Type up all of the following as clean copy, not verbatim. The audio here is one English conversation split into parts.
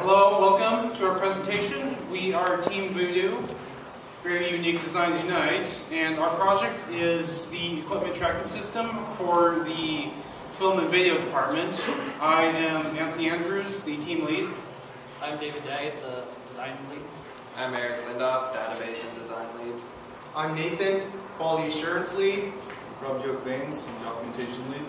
Hello, welcome to our presentation. We are Team VUDU, Very Unique Designs Unite, and our project is the equipment tracking system for the film and video department. I am Anthony Andrews, the team lead. I'm David Daggett, the design lead. I'm Eric Lindoff, database and design lead. I'm Nathan, quality assurance lead. Joke Baines, documentation lead.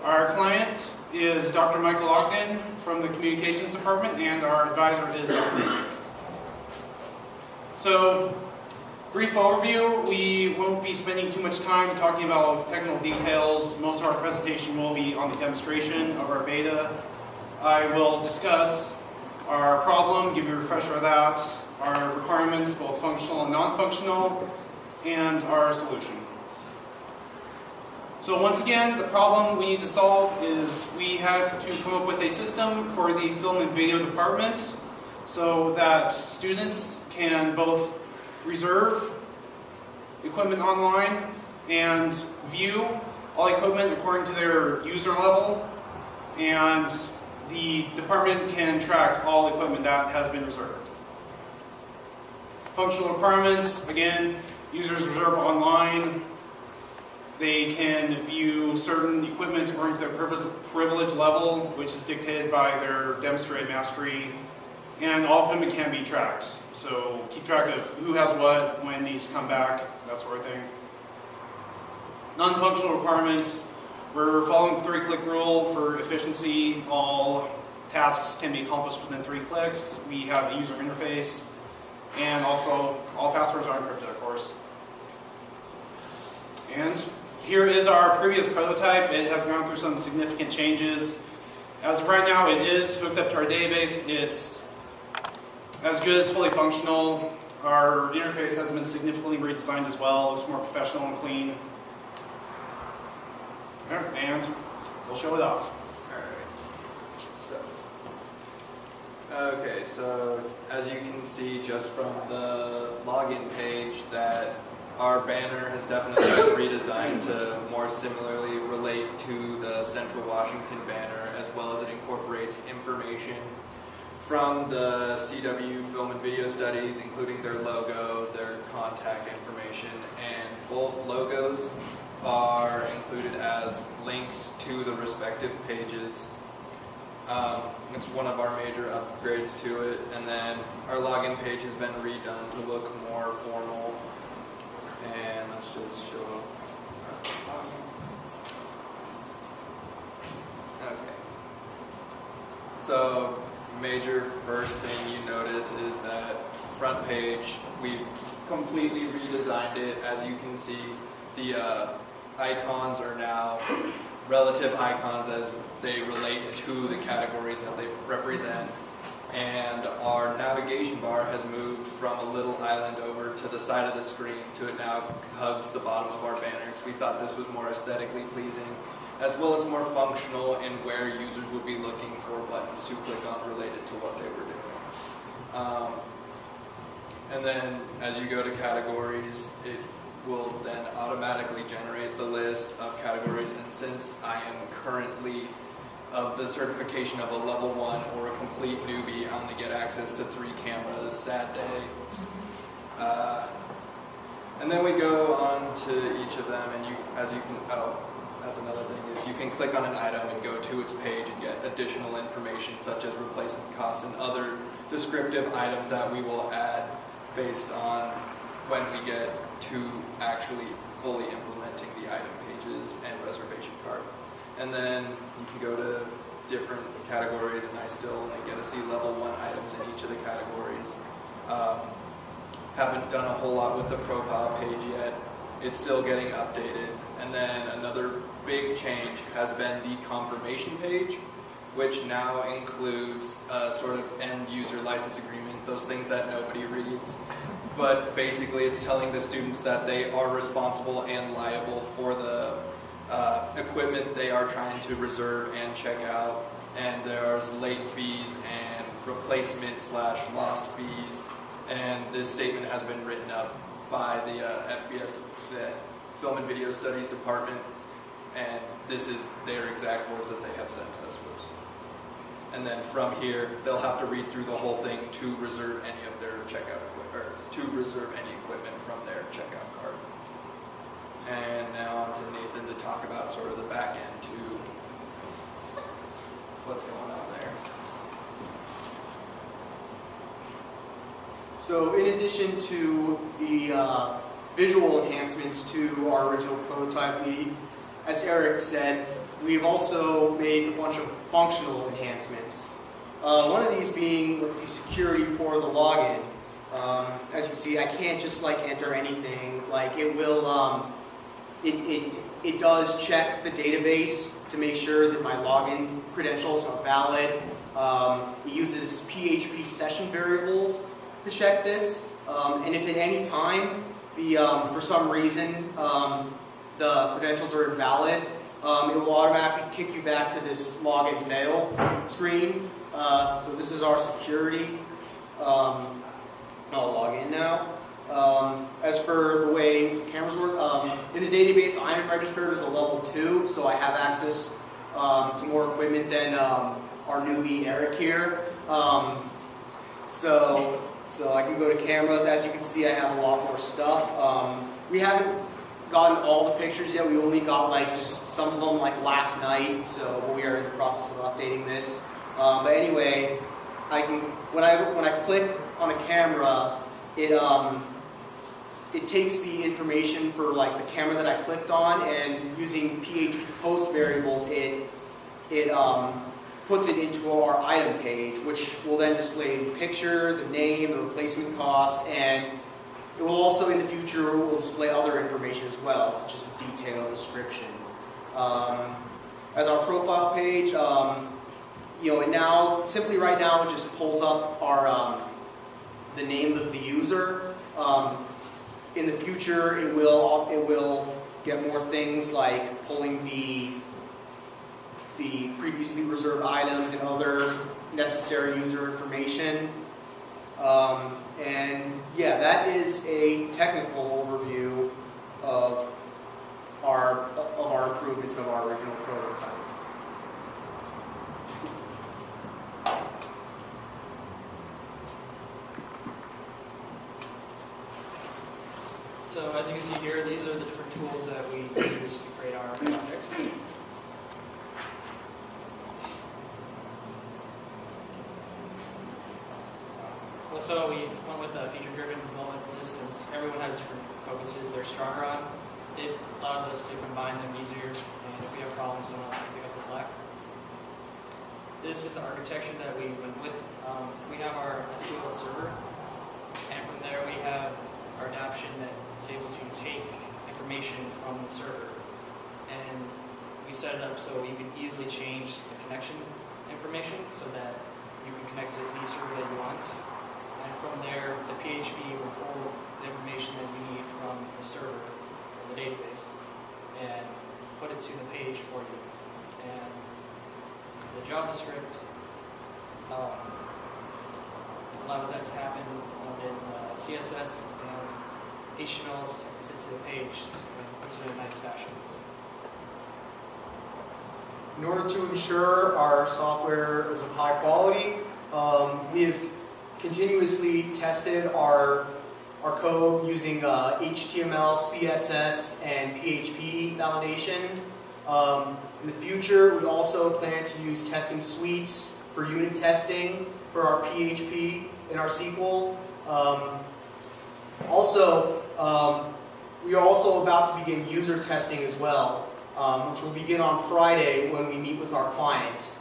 Our client is Dr. Michael Ogden from the communications department, and our advisor is Dr. Nathan. So, brief overview. We won't be spending too much time talking about technical details. Most of our presentation will be on the demonstration of our beta. I will discuss our problem, give you a refresher of that, our requirements, both functional and non-functional, and our solution. So once again, the problem we need to solve is we have to come up with a system for the film and video department so that students can both reserve equipment online and view all equipment according to their user level, and the department can track all equipment that has been reserved. Functional requirements, again, users reserve online. They can view certain equipment according to their privilege level, which is dictated by their demonstrated mastery, and all equipment can be tracked. So keep track of who has what, when it needs to come back, that sort of thing. Non-functional requirements, we're following the 3-click rule for efficiency. All tasks can be accomplished within 3 clicks. We have a user interface, and also all passwords are encrypted, of course. And here is our previous prototype. It has gone through some significant changes. As of right now, it is hooked up to our database. It's as good as fully functional. Our interface has been significantly redesigned as well. It looks more professional and clean. All right, and we'll show it off. So as you can see just from the login page, that our banner has definitely been redesigned to more similarly relate to the Central Washington banner, as well as it incorporates information from the CW Film and Video Studies, including their logo, their contact information, and both logos are included as links to the respective pages. It's one of our major upgrades to it, and then our login page has been redone to look more formal. And let's just show our login. Okay. So, major first thing you notice is that front page, we've completely redesigned it. As you can see, the icons are now relative icons as they relate to the categories that they represent. And our navigation bar has moved from a little island over to the side of the screen to it now hugs the bottom of our banner, because we thought this was more aesthetically pleasing, as well as more functional in where users would be looking for buttons to click on related to what they were doing. And then as you go to categories, it will then automatically generate the list of categories, and since I am currently of the certification of a level 1 or a complete newbie, I only get access to 3 cameras, sad day. And then we go on to each of them, and that's another thing, is you can click on an item and go to its page and get additional information such as replacement costs and other descriptive items that we will add based on when we get to actually fully implementing the item pages and reservation cart. And then you can go to different categories, and I still only get to see level 1 items in each of the categories. Haven't done a whole lot with the profile page yet. It's still getting updated. And then another big change has been the confirmation page, which now includes a sort of end user license agreement, those things that nobody reads. But basically it's telling the students that they are responsible and liable for the equipment they are trying to reserve and check out, and there's late fees and replacement/lost fees, and this statement has been written up by the FBS, the Film and Video Studies Department, and this is their exact words that they have sent to us. And then from here, they'll have to read through the whole thing to reserve any of their checkout equipment, or to reserve any equipment from their checkout cart. And now on to Nathan to talk about sort of the back end to what's going on there. So in addition to the visual enhancements to our original prototype lead, as Eric said, we've also made a bunch of functional enhancements. One of these being the security for the login. As you can see, I can't just like enter anything. Like it will, it does check the database to make sure that my login credentials are valid. It uses PHP session variables to check this. And if at any time, for some reason, the credentials are invalid, it will automatically kick you back to this login fail screen. So this is our security. I'll log in now. As for the way cameras work, in the database, I am registered as a level 2, so I have access to more equipment than our newbie Eric here. So I can go to cameras. As you can see, I have a lot more stuff. We haven't gotten all the pictures yet. We only got like just some of them like last night. So we are in the process of updating this. But anyway, I can when I click on a camera, it takes the information for like the camera that I clicked on, and using PHP post variables, it puts it into our item page, which will then display the picture, the name, the replacement cost, and it will also in the future will display other information as well, such as a detailed description. As our profile page, and now simply right now it just pulls up our the name of the user. In the future, it will get more things like pulling the previously reserved items and other necessary user information. And yeah, that is a technical overview of our improvements of our original prototype. So as you can see here, these are the different tools that we use to create our projects. Also, we went with a feature-driven development for this, since everyone has different focuses they're stronger on. It allows us to combine them easier, and if we have problems, someone else can pick up the slack. This is the architecture that we went with. We have our SQL server, and from there we have our adaption that is able to take information from the server. And we set it up so you can easily change the connection information so that you can connect to any server that you want. And from there, the PHP will pull the information that we need from the server or the database and put it to the page for you. And the JavaScript allows that to happen, in CSS and HTML sends it to the page and puts it in a nice fashion. In order to ensure our software is of high quality, we have continuously tested our code using HTML, CSS, and PHP validation. In the future, we also plan to use testing suites for unit testing for our PHP and our SQL. We are also about to begin user testing as well, which will begin on Friday when we meet with our client.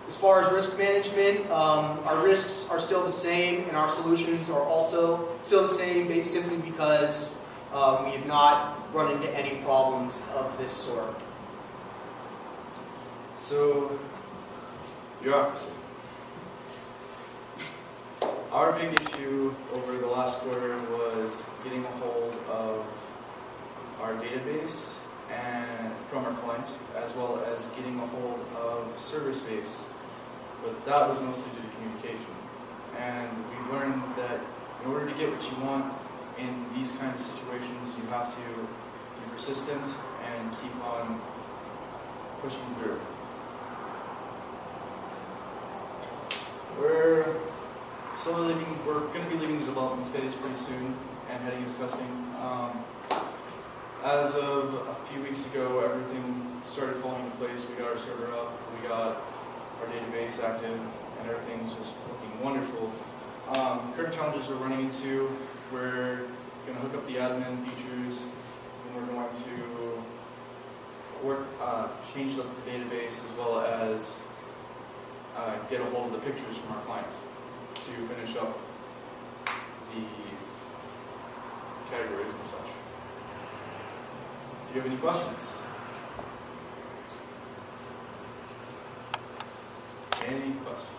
As far as risk management, our risks are still the same, and our solutions are also still the same, based simply because we have not run into any problems of this sort. So, bureaucracy. Our big issue over the last quarter was getting a hold of our database and from our client, as well as getting a hold of server space. But that was mostly due to communication. And we've learned that in order to get what you want in these kind of situations, you have to be persistent and keep on pushing through. We're going to be leaving the development phase pretty soon and heading into testing. As of a few weeks ago, everything started falling into place. We got our server up, we got our database active, and everything's just looking wonderful. Current challenges we're running into, we're going to hook up the admin features, and we're going to change up the database as well as get a hold of the pictures from our client to finish up the categories and such. Do you have any questions? Any questions?